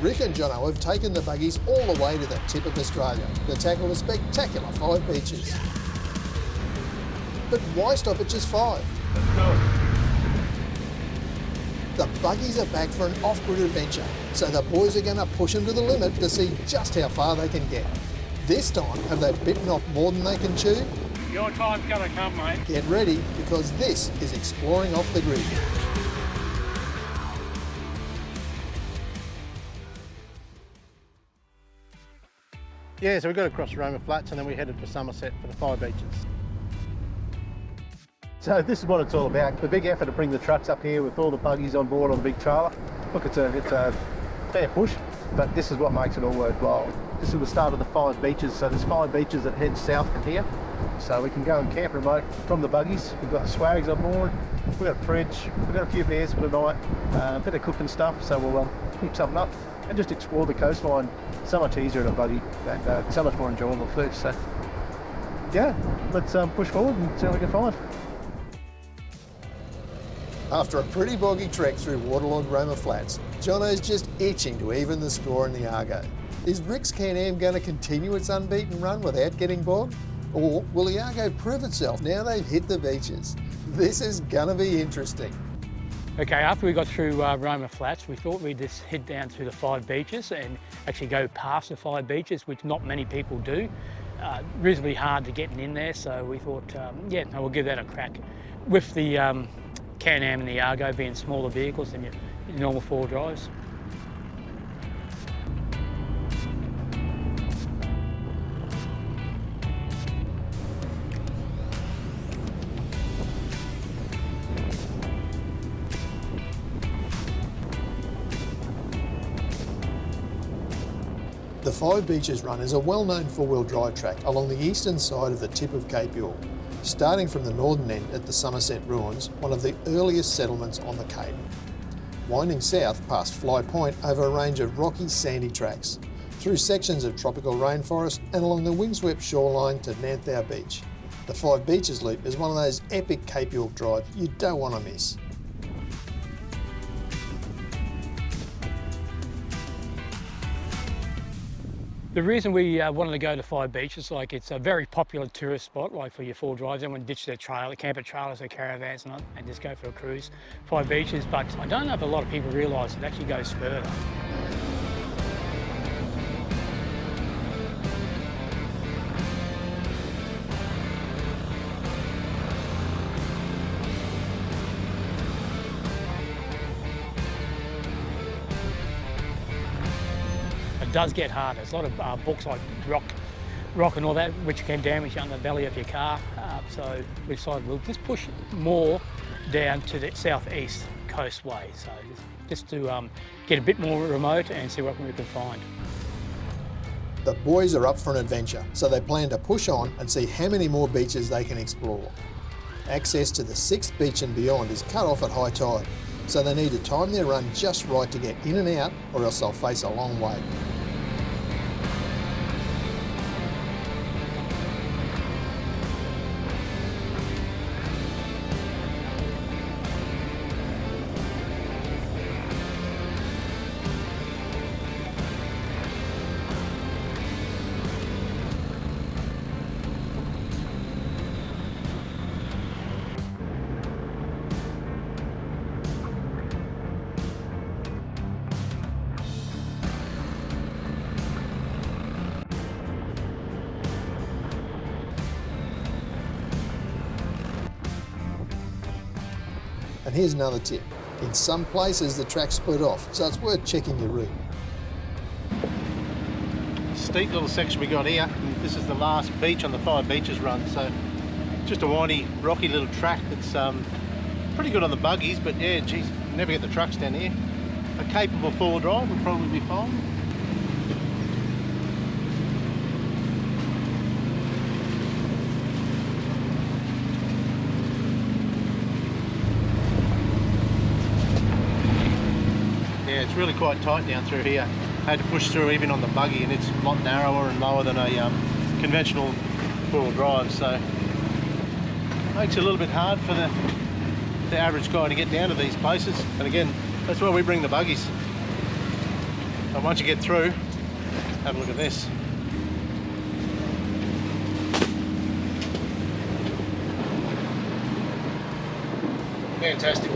Rick and Johno have taken the buggies all the way to the tip of Australia to tackle the spectacular 5 beaches. But why stop at just 5? The buggies are back for an off-grid adventure, so the boys are going to push them to the limit to see just how far they can get. This time, have they bitten off more than they can chew? Your time's going to come, mate. Get ready, because this is Exploring Off the Grid. Yeah, so we got across Roma Flats and then we headed for Somerset for the 5 beaches. So this is what it's all about. The big effort to bring the trucks up here with all the buggies on board on the big trailer. Look, it's a fair push, but this is what makes it all worthwhile. This is the start of the 5 beaches. So there's 5 beaches that head south from here. So we can go and camp remote from the buggies. We've got the swags on board. We've got a fridge. We've got a few beers for tonight. A bit of cooking stuff. So we'll keep something up and just explore the coastline. So much easier in a buggy and so much more enjoyable too. So yeah, let's push forward and see what we can find. After a pretty boggy trek through waterlogged Roma Flats, Johno's just itching to even the score in the Argo. Is Rick's Canam going to continue its unbeaten run without getting bogged? Or will the Argo prove itself now they've hit the beaches? This is going to be interesting. Okay, after we got through Roma Flats, we thought we'd just head down to the 5 beaches and actually go past the 5 beaches, which not many people do. Reasonably hard to get in there, so we thought, yeah, no, we'll give that a crack. With the Can-Am and the Argo being smaller vehicles than your normal 4 drives. The 5 Beaches Run is a well-known 4-wheel drive track along the eastern side of the tip of Cape York, starting from the northern end at the Somerset Ruins, one of the earliest settlements on the Cape. Winding south past Fly Point over a range of rocky, sandy tracks, through sections of tropical rainforest and along the windswept shoreline to Nanthau Beach. The 5 Beaches Loop is one of those epic Cape York drives you don't want to miss. The reason we wanted to go to 5 beaches, like it's a very popular tourist spot, like for your 4 drives. Everyone ditch their trailer, camper trailers, their caravans and just go for a cruise. 5 beaches, but I don't know if a lot of people realise it actually goes further. It does get harder. There's a lot of books like rock and all that, which can damage you on the belly of your car. So we decided we'll just push more down to the southeast coastway. So just to get a bit more remote and see what we can find. The boys are up for an adventure, so they plan to push on and see how many more beaches they can explore. Access to the 6th beach and beyond is cut off at high tide, so they need to time their run just right to get in and out, or else they'll face a long wait. And here's another tip. In some places the track split off, so it's worth checking your route. Steep little section we got here. This is the last beach on the 5 beaches run, so just a windy, rocky little track that's pretty good on the buggies, but yeah, geez, never get the trucks down here. A capable 4-wheel drive would probably be fine. Yeah, it's really quite tight down through here. I had to push through even on the buggy, and it's a lot narrower and lower than a conventional 4-wheel drive, so makes it a little bit hard for the average guy to get down to these places. And again, that's why we bring the buggies. And once you get through, have a look at this. Fantastic.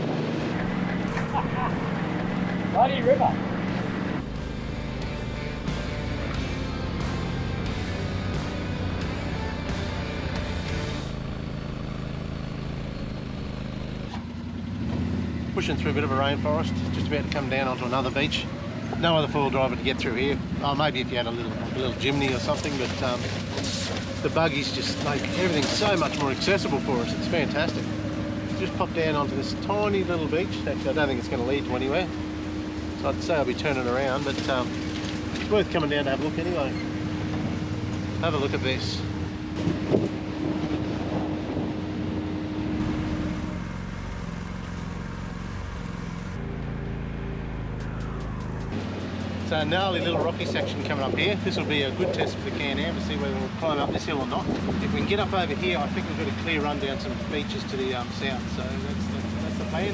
Bloody river. Pushing through a bit of a rainforest, just about to come down onto another beach. No other four-wheel driver to get through here. Oh, maybe if you had a little chimney or something, but the buggies just make everything so much more accessible for us. It's fantastic. Just pop down onto this tiny little beach. Actually, I don't think it's going to lead to anywhere, so I'd say I'll be turning around, but it's worth coming down to have a look anyway. Have a look at this. So a gnarly little rocky section coming up here. This will be a good test for the Canam to see whether we'll climb up this hill or not. If we can get up over here, I think we've got a clear run down some beaches to the south. So that's the plan.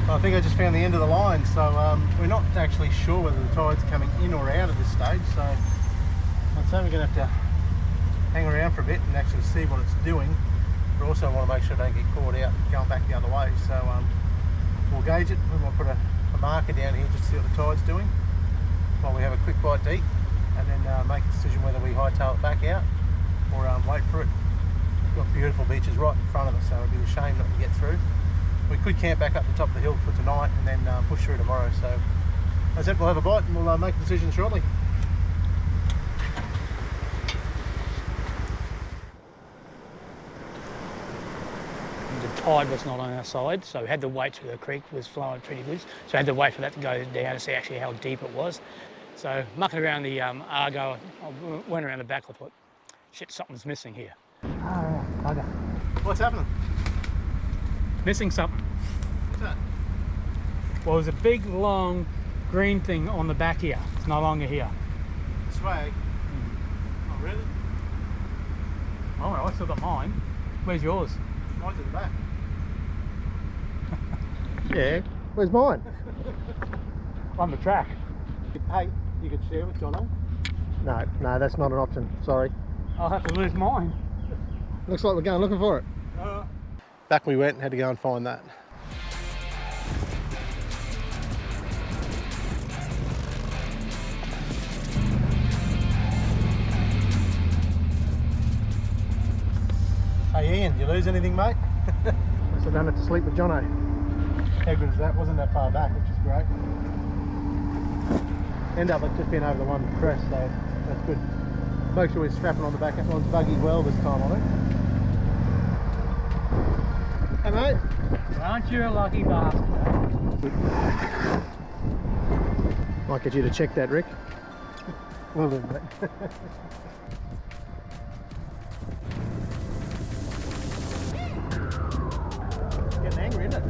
I think I just found the end of the line, so we're not actually sure whether the tide's coming in or out at this stage, so I'd say we're going to have to hang around for a bit and actually see what it's doing, but also want to make sure I don't get caught out going back the other way. So we'll gauge it. We might put a marker down here just to see what the tide's doing while we have a quick bite to eat, and then make a decision whether we hightail it back out or wait for it. We've got beautiful beaches right in front of us, so it'd be a shame not to get through. We could camp back up the top of the hill for tonight and then push through tomorrow. So as I said, we'll have a bite and we'll make a decision shortly. The tide was not on our side, so we had to wait till the creek was flowing pretty good. So we had to wait for that to go down to see actually how deep it was. So mucking around the Argo, I went around the back, I thought, shit, something's missing here. Okay. What's happening? Missing something. What's that? Well, there's a big, long green thing on the back here. It's no longer here. Swag. Oh, really? Oh, I still got mine. Where's yours? Mine's in the back. Yeah. Where's mine? On the track. Hey, you could share with Johno? No, that's not an option. Sorry. I'll have to lose mine. Looks like we're going looking for it. Back we went and had to go and find that. Hey Ian, did you lose anything, mate? Must have done it to sleep with Johno. How good is that? Wasn't that far back, which is great. End up just being over the one crest, so that's good. Make sure we're strapping on the back one's buggy well this time on it. Hey mate. Aren't you a lucky bastard? Might get you to check that, Rick. Will do, mate. Getting angry, isn't it?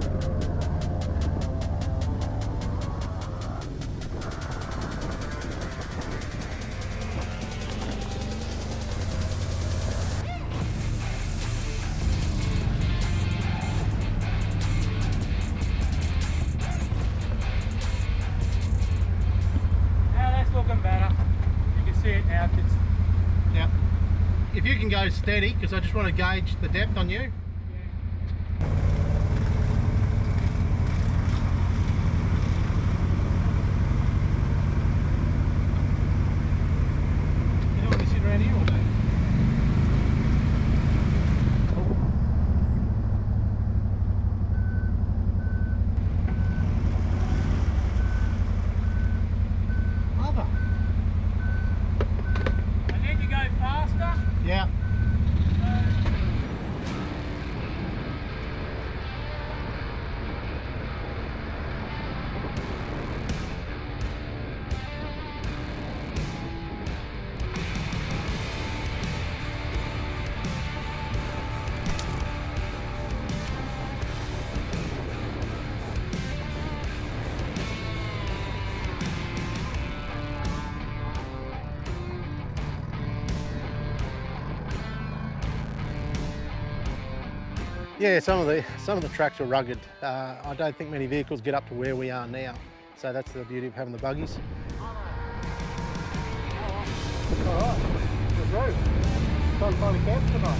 If you can go steady, because I just want to gauge the depth on you. You don't want to sit around here all day. Mother. I need to go faster. Yeah. Yeah, some of the tracks were rugged. I don't think many vehicles get up to where we are now. So that's the beauty of having the buggies. All right, we're through. Time to find a camp tonight.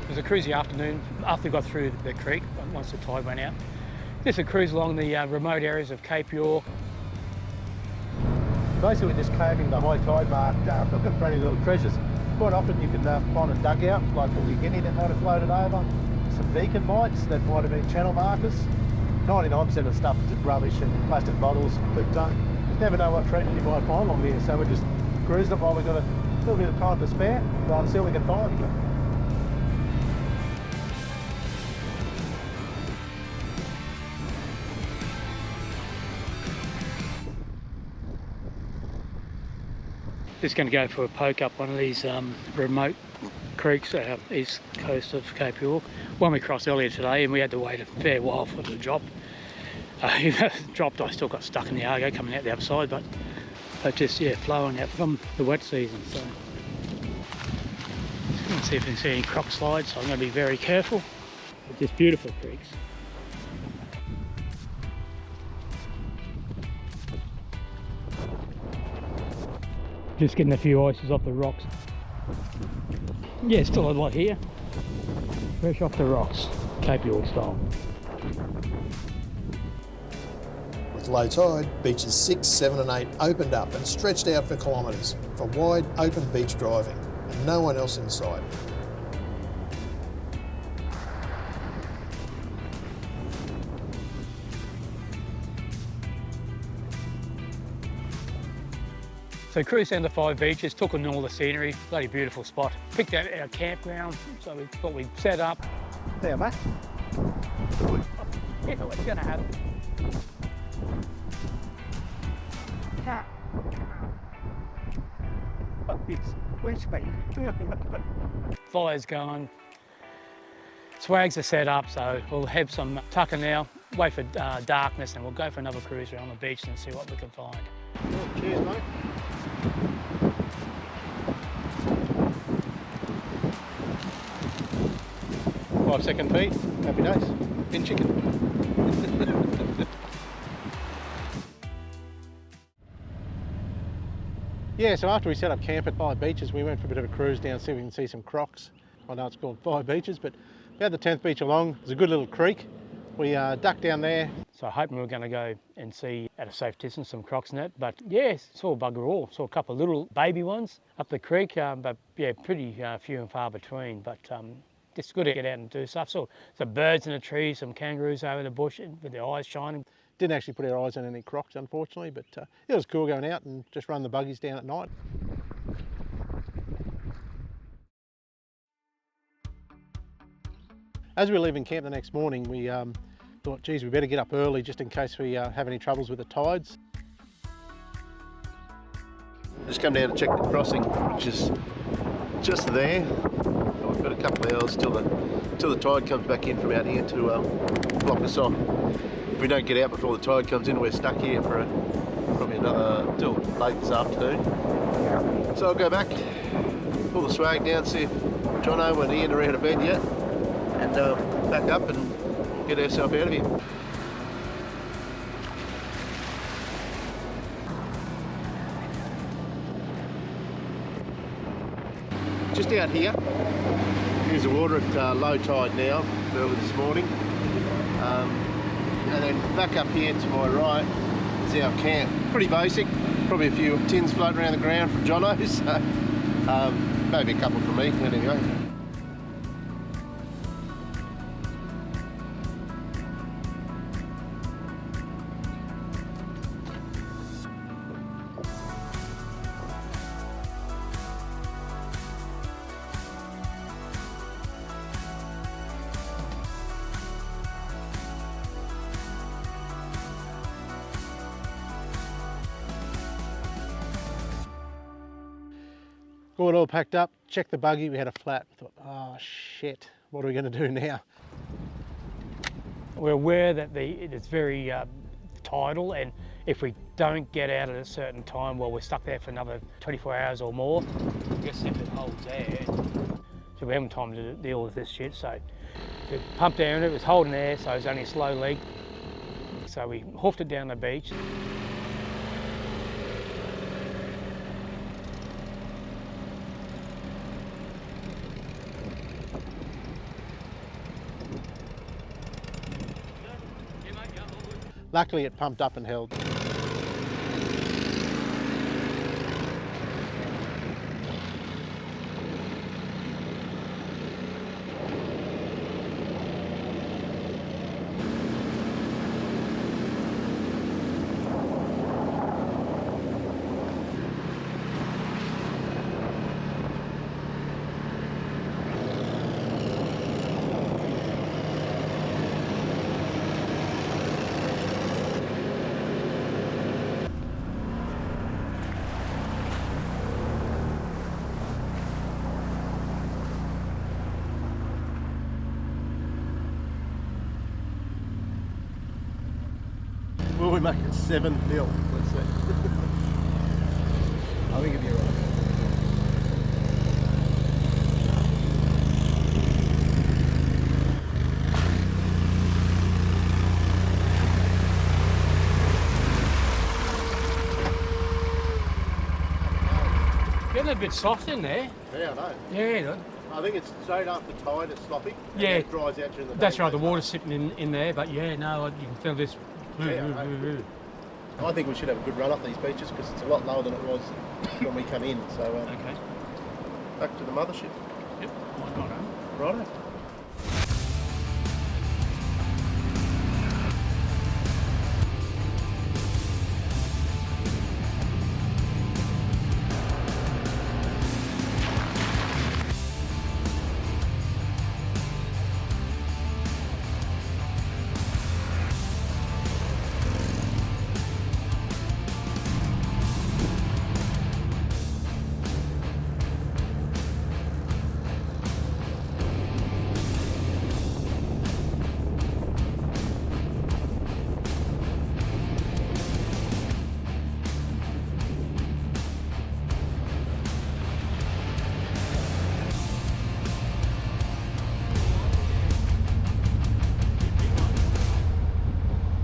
It was a cruisy afternoon after we got through the creek, once the tide went out. Just a cruise along the remote areas of Cape York. Basically just combing the high tide mark, looking for any little treasures. Quite often you can find a dugout, like a guinea that might have floated over, some beacon lights that might have been channel markers. 99% of the stuff is just rubbish and plastic bottles, but you never know what treasure you might find along there, so we're just cruising it while we've got a little bit of time to spare, and see what we can find. Just going to go for a poke up one of these remote creeks out east coast of Cape York. One we crossed earlier today and we had to wait a fair while for it to drop. If it dropped, I still got stuck in the Argo coming out the other side, but just, yeah, flowing out from the wet season. So let's see if we can see any croc slides, so I'm going to be very careful. But just beautiful creeks. Just getting a few oysters off the rocks. Yeah, still a lot here. Fresh off the rocks, Cape York style. With low tide, beaches 6, 7 and 8 opened up and stretched out for kilometres for wide open beach driving and no one else in sight. So cruised down to 5 beaches, took in all the scenery, bloody beautiful spot. Picked out our campground, so we thought we'd set up. There, mate. Yeah, what's going to happen? Where's me? Fire's going, swags are set up, so we'll have some tucker now, wait for darkness, and we'll go for another cruise around the beach and see what we can find. Oh, cheers, mate. 5-second feet. Happy days. In chicken. Yeah, so after we set up camp at 5 beaches, we went for a bit of a cruise down, see if we can see some crocs. I know it's called 5 beaches, but we had the 10th beach along. There's a good little creek. We ducked down there. So hoping we're going to go and see at a safe distance some crocs in it, but yeah, saw bugger all. Saw a couple of little baby ones up the creek, but yeah, pretty few and far between. But it's good to get out and do stuff. Saw some birds in the trees, some kangaroos over the bush with their eyes shining. Didn't actually put our eyes on any crocs, unfortunately, but it was cool going out and just run the buggies down at night. As we were leaving camp the next morning, we thought, geez, we better get up early just in case we have any troubles with the tides. Just come down to check the crossing, which is just there. We've got a couple of hours till the tide comes back in from out here to block us off. If we don't get out before the tide comes in, we're stuck here for probably till late this afternoon. So I'll go back, pull the swag down, see if Johno and Ian are out of bed yet, and back up and get ourselves out of here. Just out here, here's the water at low tide now, early this morning. And then back up here to my right is our camp. Pretty basic, probably a few tins floating around the ground from Johno, so maybe a couple from me, but anyway. Got it all packed up, checked the buggy, we had a flat. I thought, oh shit, what are we going to do now? We're aware that it's very tidal, and if we don't get out at a certain time, well, we're stuck there for another 24 hours or more. I guess if it holds air, so we haven't time to deal with this shit. So we pumped air in it, it was holding air, so it was only a slow leak. So we hoofed it down the beach. Luckily it pumped up and held. Will we make it 7-0? Let's see. I think it'll be alright. Getting a bit soft in there. Yeah, I know. Yeah. I think it's straight after tide, it's sloppy. Yeah. And it dries out during the day. That's right, the water's sitting in there, but yeah, no, you can feel this. I think we should have a good run up these beaches because it's a lot lower than it was when we come in. So Okay. back to the mothership. Yep. Oh, Righto.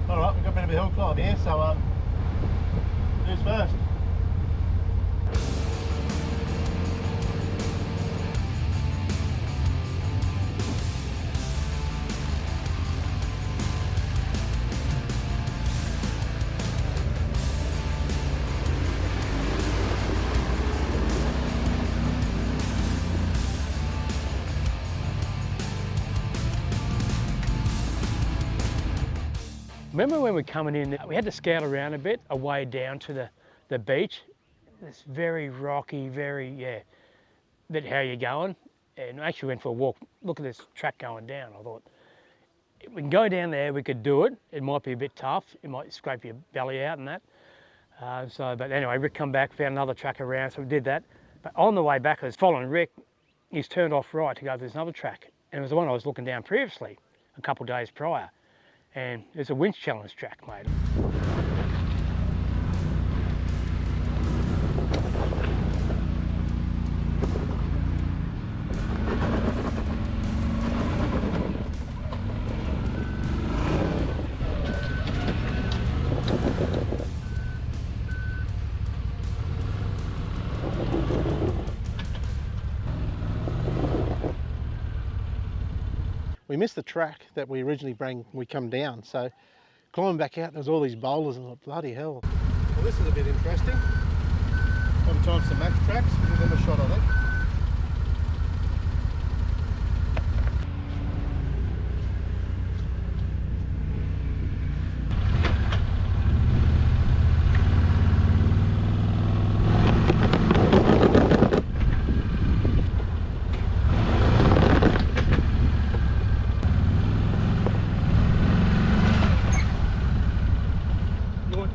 Alright, we've got a bit of a hill climb here, so who's first? Remember when we were coming in, we had to scout around a bit, away down to the beach. It's very rocky, bit how you're going. And I actually went for a walk, look at this track going down. I thought, if we can go down there, we could do it. It might be a bit tough, it might scrape your belly out and that. But anyway, Rick come back, found another track around, so we did that. But on the way back, I was following Rick, he's turned off right to go to this other track. And it was the one I was looking down previously, a couple of days prior. And it's a winch challenge track, mate. We missed the track that we originally we come down, so climbing back out, there was all these boulders and I thought, bloody hell. Well, this is a bit interesting. Every time some match tracks, we'll give them a shot on it.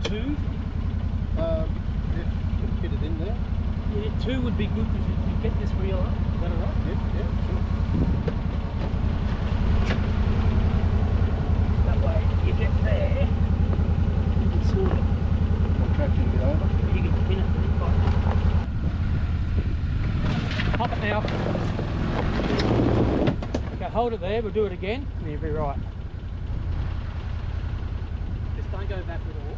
Two? Yeah, fit it in there. Yeah, two would be good because there, we'll do it again, and you'll be right. Just don't go backward at all.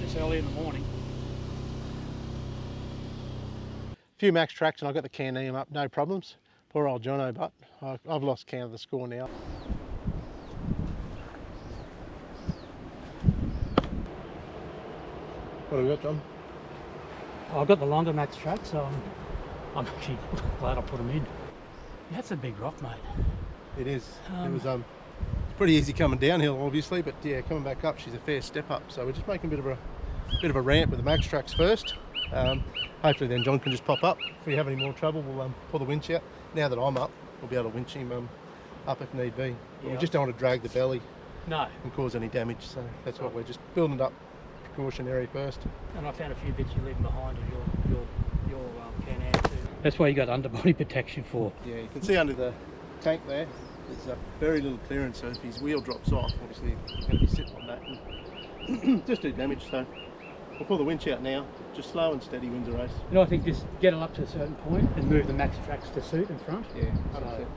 It's early in the morning. A few max tracks and I got the Canam up, no problems. Poor old Johno, but I've lost count of the score now. What have we got, John? I've got the longer max track, so I'm actually glad I put them in. That's a big rock, mate. It is. It was pretty easy coming downhill, obviously, but yeah, coming back up, she's a fair step up. So we're just making a bit of a ramp with the max tracks first. Hopefully then John can just pop up. If we have any more trouble, we'll pull the winch out. Now that I'm up, we'll be able to winch him up if need be. Yeah, we just don't want to drag the belly and cause any damage. So that's what we're just building it up precautionary first. And I found a few bits you're leaving behind in your Canam too. That's why you got underbody protection for. Yeah, you can see under the tank there, there's very little clearance, so if his wheel drops off, obviously he's going to be sitting on that and just do damage. So we'll pull the winch out now, just slow and steady wins the race. You know, I think just get them up to a certain point and move the max tracks to suit in front. Yeah, so.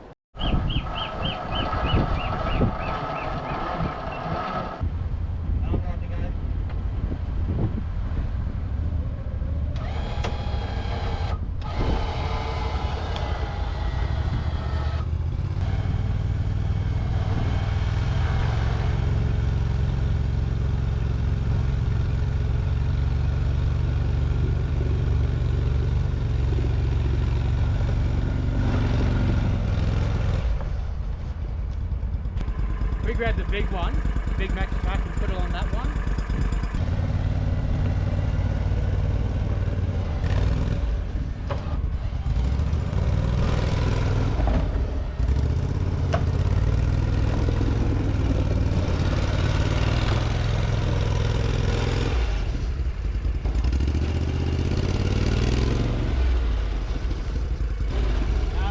We grabbed the big one, the big max track, and put it on that one.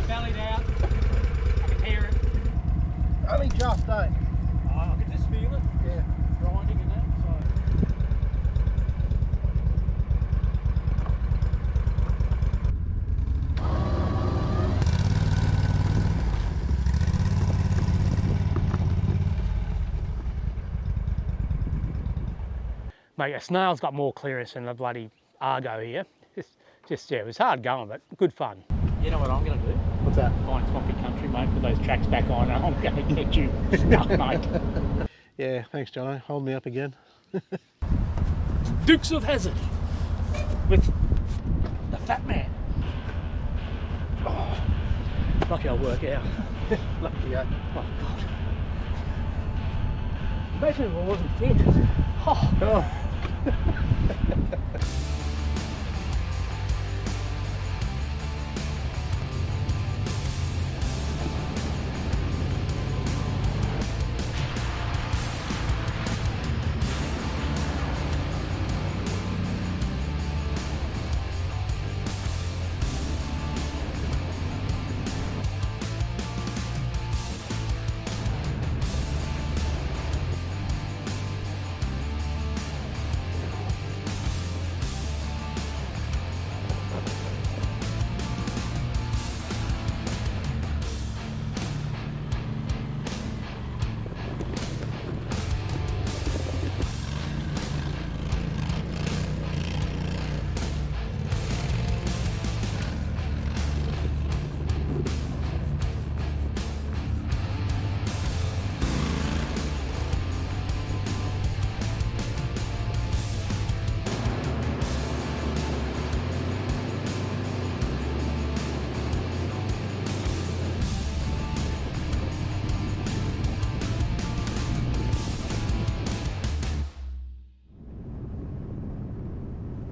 Bellied out. I can hear it. Only just, eh? I can just feel it. Yeah. Grinding and that. So. Mate, a snail's got more clearance than the bloody Argo here. Yeah, it was hard going, but good fun. You know what I'm going to do? What's that? Find swampy country, mate, put those tracks back on, and I'm going to get you stuck, mate. Yeah, thanks, Johno. Hold me up again. Dukes of Hazzard with the fat man. Oh, lucky I'll work out. Lucky, yeah. Oh, God. Imagine if I wasn't fit. Oh.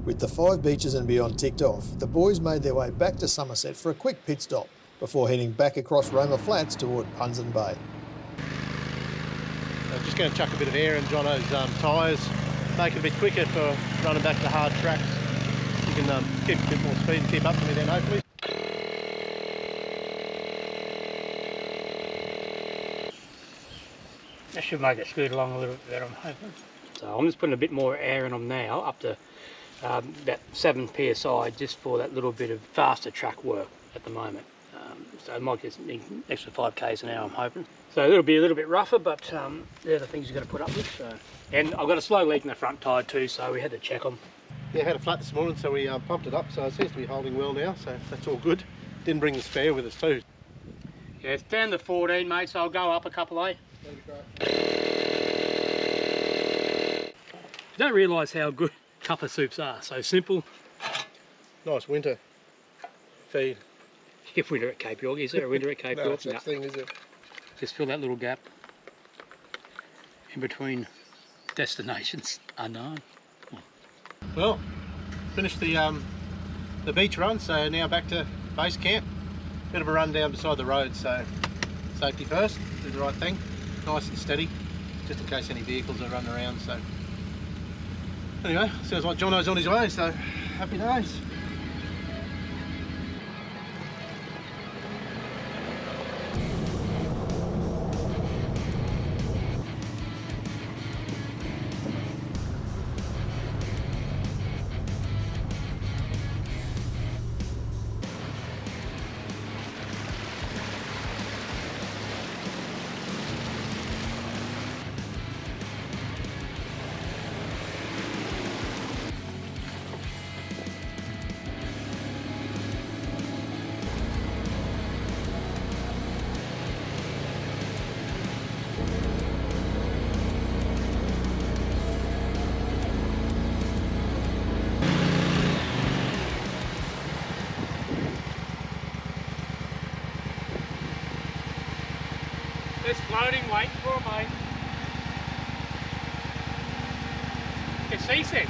With the 5 beaches and beyond ticked off, the boys made their way back to Somerset for a quick pit stop before heading back across Roma Flats toward Punzen Bay. I'm just going to chuck a bit of air in Johno's tyres, make it a bit quicker for running back to hard tracks. You can keep a bit more speed and keep up with me then, hopefully. That should make it scoot along a little bit better, I'm hoping. So I'm just putting a bit more air in them now, up to about 7 psi, just for that little bit of faster track work at the moment. So it might just need an extra 5 k's an hour, I'm hoping. So it'll be a little bit rougher, but they're the things you've got to put up with. So. And I've got a slow leak in the front tyre too, so we had to check them. Yeah, had a flat this morning, so we pumped it up, so it seems to be holding well now, so that's all good. Didn't bring the spare with us too. Yeah, it's down to 14, mate, so I'll go up a couple, eh? You don't realise how good cuppa soups are. So simple. Nice winter feed. If winter at Cape York, is there a winter at Cape No York? such thing, is it? Just fill that little gap in between destinations unknown. Well, finished the beach run, so now back to base camp. Bit of a run down beside the road, so safety first, do the right thing. Nice and steady, just in case any vehicles are running around. So anyway, sounds like Johno's on his way, so happy days. It's floating, waiting for a mate. It's seasick.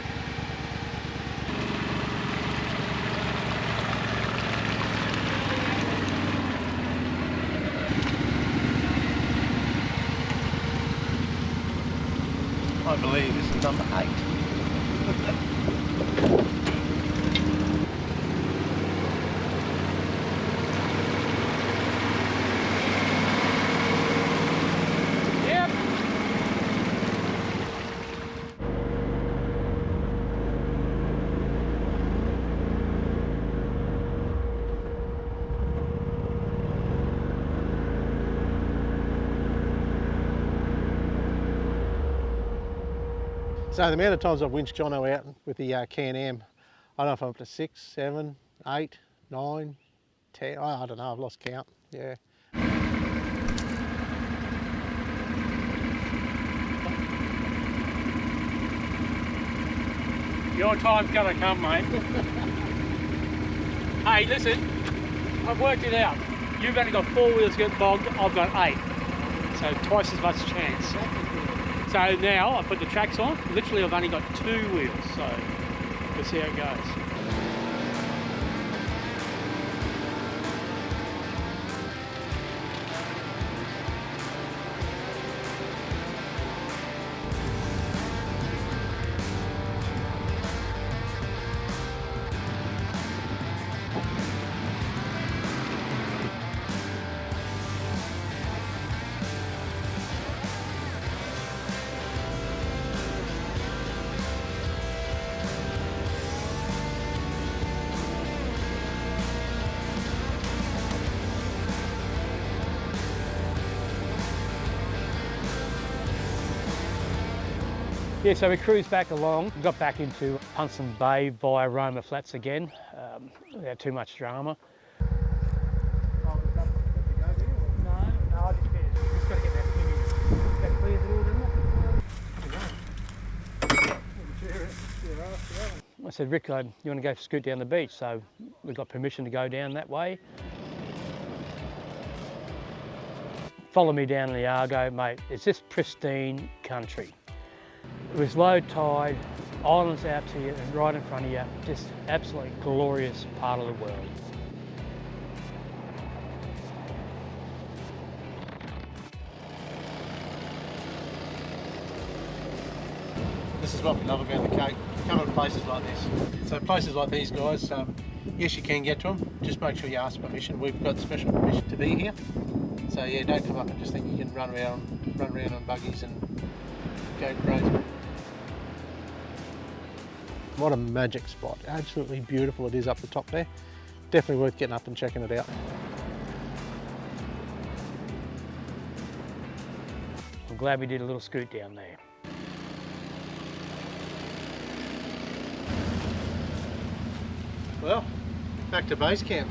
I believe this is number 8. So the amount of times I've winched Johno out with the Canam, I don't know if I'm up to 6, 7, 8, 9, 10, I don't know, I've lost count, yeah. Your time's gonna come, mate. Hey, listen, I've worked it out. You've only got 4 wheels to get bogged, I've got 8. So twice as much chance. So now I put the tracks on, literally I've only got 2 wheels, so we'll see how it goes. Yeah, so we cruised back along, got back into Punson Bay via Roma Flats again, without too much drama. No, I just got to get that finished. That clears it all, doesn't it? I said, Rick, you want to go scoot down the beach? So we got permission to go down that way. Follow me down the Argo, mate. It's just pristine country. It was low tide, islands out to you and right in front of you, just absolutely glorious part of the world. This is what we love about the Cape. coming to places like this. So places like these guys, yes, you can get to them. Just make sure you ask permission. We've got special permission to be here. So yeah, don't come up and just think you can run around on buggies and go crazy. What a magic spot. Absolutely beautiful it is up the top there. Definitely worth getting up and checking it out. I'm glad we did a little scoot down there. Well, back to base camp.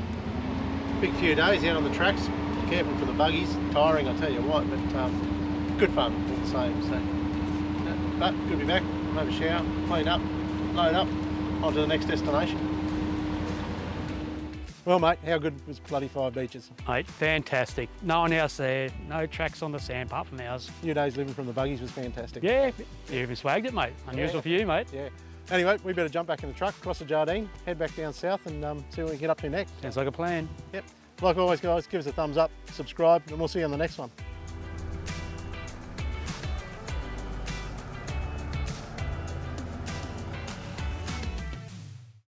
Big few days out on the tracks, careful for the buggies, tiring I tell you what, but good fun all the same. So, but good to be back, have a shower, clean up, load up, on to the next destination. Well mate, how good was bloody Five Beaches? Mate, fantastic. No one else there, no tracks on the sand apart from ours. Few days living from the buggies was fantastic. Yeah, you even swagged it, mate. Unusual for you, mate. Yeah. Anyway, we better jump back in the truck, cross the Jardine, head back down south and see what we can get up to next. Sounds like a plan. Yep. Like always guys, give us a thumbs up, subscribe, and we'll see you on the next one.